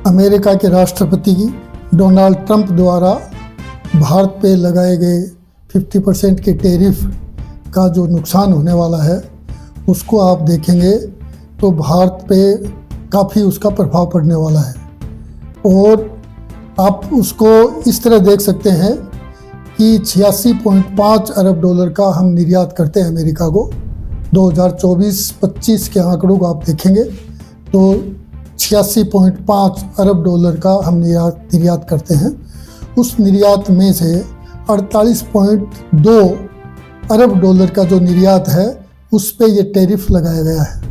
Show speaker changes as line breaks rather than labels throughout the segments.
America के राष्ट्रपति Donald Trump द्वारा भारत पे लगाए गए 50% के टैरिफ का जो नुकसान होने वाला है उसको आप देखेंगे तो भारत पे काफ़ी उसका प्रभाव पड़ने वाला है। और आप उसको इस तरह देख सकते हैं कि 86.5 अरब डॉलर का हम निर्यात करते हैं अमेरिका को। 2024-25 के आंकड़ों को आप देखेंगे तो 86.5 अरब डॉलर का हम निर्यात करते हैं। उस निर्यात में से 48.2 अरब डॉलर का जो निर्यात है उस पे ये टैरिफ लगाया गया है।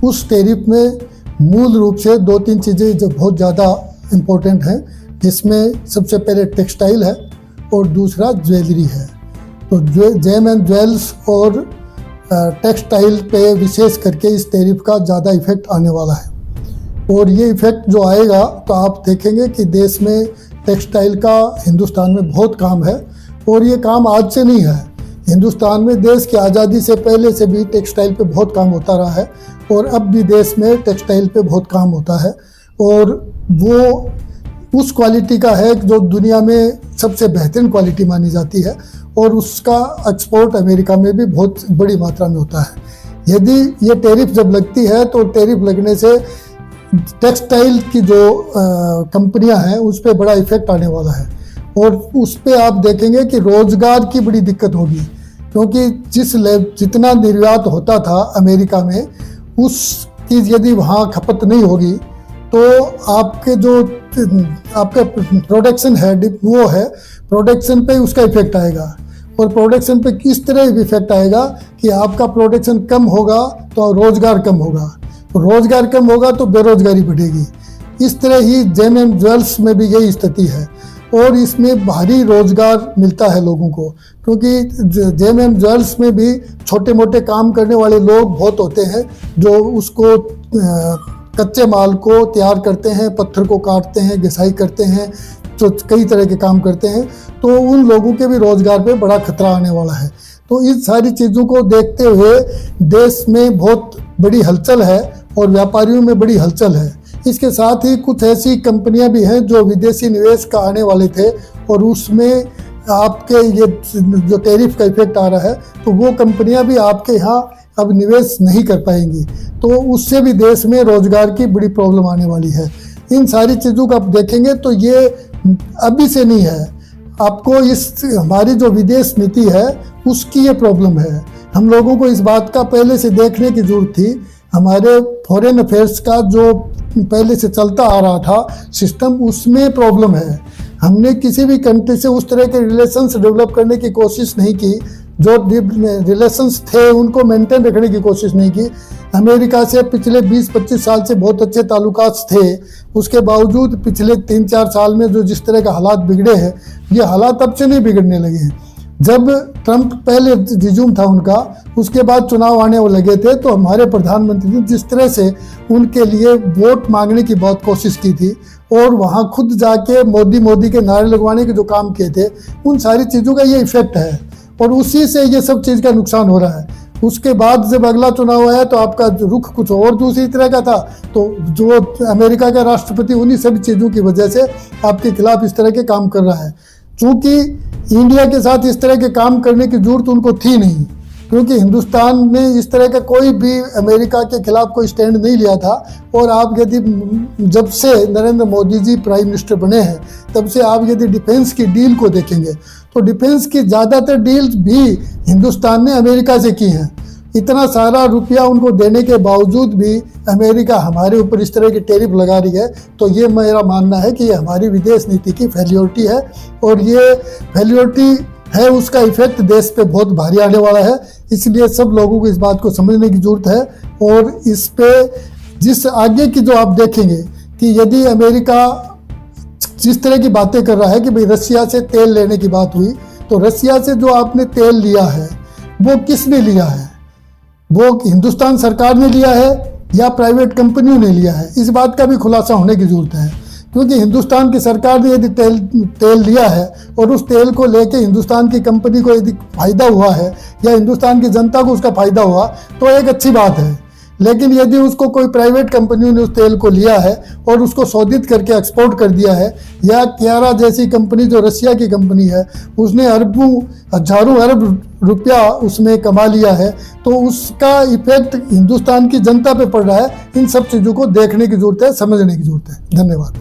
उस टैरिफ में मूल रूप से 2-3 चीज़ें जो बहुत ज़्यादा इम्पोर्टेंट हैं, जिसमें सबसे पहले टेक्सटाइल है और दूसरा ज्वेलरी है। तो जेम एंड ज्वेल्स और टेक्सटाइल पे विशेष करके इस टैरिफ का ज़्यादा इफेक्ट आने वाला है। और ये इफेक्ट जो आएगा तो आप देखेंगे कि देश में टेक्सटाइल का हिंदुस्तान में बहुत काम है। और ये काम आज से नहीं है, हिंदुस्तान में देश की आज़ादी से पहले से भी टेक्सटाइल पे बहुत काम होता रहा है और अब भी देश में टेक्सटाइल पे बहुत काम होता है। और वो उस क्वालिटी का है जो दुनिया में सबसे बेहतरीन क्वालिटी मानी जाती है और उसका एक्सपोर्ट अमेरिका में भी बहुत बड़ी मात्रा में होता है। यदि ये टैरिफ जब लगती है तो टैरिफ लगने से टेक्सटाइल की जो कंपनियां हैं उस पर बड़ा इफेक्ट आने वाला है और उस पर आप देखेंगे कि रोज़गार की बड़ी दिक्कत होगी, क्योंकि जितना निर्यात होता था अमेरिका में उसकी यदि वहाँ खपत नहीं होगी तो आपका प्रोडक्शन है वो है, प्रोडक्शन पे उसका इफेक्ट आएगा। और प्रोडक्शन पे किस तरह इफेक्ट आएगा कि आपका प्रोडक्शन कम होगा तो रोज़गार कम होगा, रोज़गार कम होगा तो बेरोजगारी बढ़ेगी। इस तरह ही जेम एंड ज्वेल्स में भी यही स्थिति है और इसमें भारी रोज़गार मिलता है लोगों को, क्योंकि जेम एंड ज्वेल्स में भी छोटे मोटे काम करने वाले लोग बहुत होते हैं जो उसको कच्चे माल को तैयार करते हैं, पत्थर को काटते हैं, घिसाई करते हैं, तो कई तरह के काम करते हैं। तो उन लोगों के भी रोज़गार पे बड़ा खतरा आने वाला है। तो इन सारी चीज़ों को देखते हुए देश में बहुत बड़ी हलचल है और व्यापारियों में बड़ी हलचल है। इसके साथ ही कुछ ऐसी कंपनियां भी हैं जो विदेशी निवेश का आने वाले थे और उसमें आपके ये जो टैरिफ का इफेक्ट आ रहा है तो वो कंपनियां भी आपके यहाँ अब निवेश नहीं कर पाएंगी, तो उससे भी देश में रोज़गार की बड़ी प्रॉब्लम आने वाली है। इन सारी चीज़ों को आप देखेंगे तो ये अभी से नहीं है, आपको इस हमारी जो विदेश नीति है उसकी ये प्रॉब्लम है। हम लोगों को इस बात का पहले से देखने की जरूरत थी। हमारे फॉरेन अफेयर्स का जो पहले से चलता आ रहा था सिस्टम, उसमें प्रॉब्लम है। हमने किसी भी कंट्री से उस तरह के रिलेशंस डेवलप करने की कोशिश नहीं की, जो रिलेशंस थे उनको मेंटेन रखने की कोशिश नहीं की। अमेरिका से पिछले 20-25 साल से बहुत अच्छे ताल्लुकात थे, उसके बावजूद पिछले 3-4 साल में जो जिस तरह का हालात बिगड़े हैं, ये हालात अब से नहीं बिगड़ने लगे हैं। जब ट्रंप पहले रिज्यूम था उनका, उसके बाद चुनाव आने वो लगे थे, तो हमारे प्रधानमंत्री ने जिस तरह से उनके लिए वोट मांगने की बहुत कोशिश की थी और वहाँ खुद जाके मोदी के नारे लगवाने के जो काम किए थे, उन सारी चीज़ों का ये इफेक्ट है और उसी से ये सब चीज़ का नुकसान हो रहा है। उसके बाद जब अगला चुनाव आया तो आपका रुख कुछ और दूसरी तरह का था, तो जो अमेरिका का राष्ट्रपति उन्हीं सभी चीज़ों की वजह से आपके खिलाफ इस तरह के काम कर रहा है। चूँकि इंडिया के साथ इस तरह के काम करने की जरूरत उनको थी नहीं, क्योंकि हिंदुस्तान ने इस तरह का कोई भी अमेरिका के खिलाफ कोई स्टैंड नहीं लिया था। और आप यदि जब से नरेंद्र मोदी जी प्राइम मिनिस्टर बने हैं तब से आप यदि डिफेंस की डील को देखेंगे तो डिफेंस की ज़्यादातर डील्स भी हिंदुस्तान ने अमेरिका से की हैं। इतना सारा रुपया उनको देने के बावजूद भी अमेरिका हमारे ऊपर इस तरह की टैरिफ लगा रही है, तो ये मेरा मानना है कि ये हमारी विदेश नीति की फेल्योरिटी है और ये फेल्योरिटी है, उसका इफेक्ट देश पे बहुत भारी आने वाला है। इसलिए सब लोगों को इस बात को समझने की जरूरत है। और इस पे जिस आगे की जो आप देखेंगे कि यदि अमेरिका जिस तरह की बातें कर रहा है कि भाई रसिया से तेल लेने की बात हुई, तो रसिया से जो आपने तेल लिया है वो किसने लिया है? वो हिंदुस्तान सरकार ने लिया है या प्राइवेट कंपनियों ने लिया है? इस बात का भी खुलासा होने की जरूरत है, क्योंकि हिंदुस्तान की सरकार ने यदि तेल लिया है और उस तेल को लेके हिंदुस्तान की कंपनी को यदि फ़ायदा हुआ है या हिंदुस्तान की जनता को उसका फ़ायदा हुआ तो एक अच्छी बात है। लेकिन यदि उसको कोई प्राइवेट कंपनी ने उस तेल को लिया है और उसको शोधित करके एक्सपोर्ट कर दिया है, या क्यारा जैसी कंपनी जो रशिया की कंपनी है उसने अरबों हजारों अरब रुपया उसमें कमा लिया है, तो उसका इफेक्ट हिंदुस्तान की जनता पे पड़ रहा है। इन सब चीज़ों को देखने की ज़रूरत है, समझने की ज़रूरत है। धन्यवाद।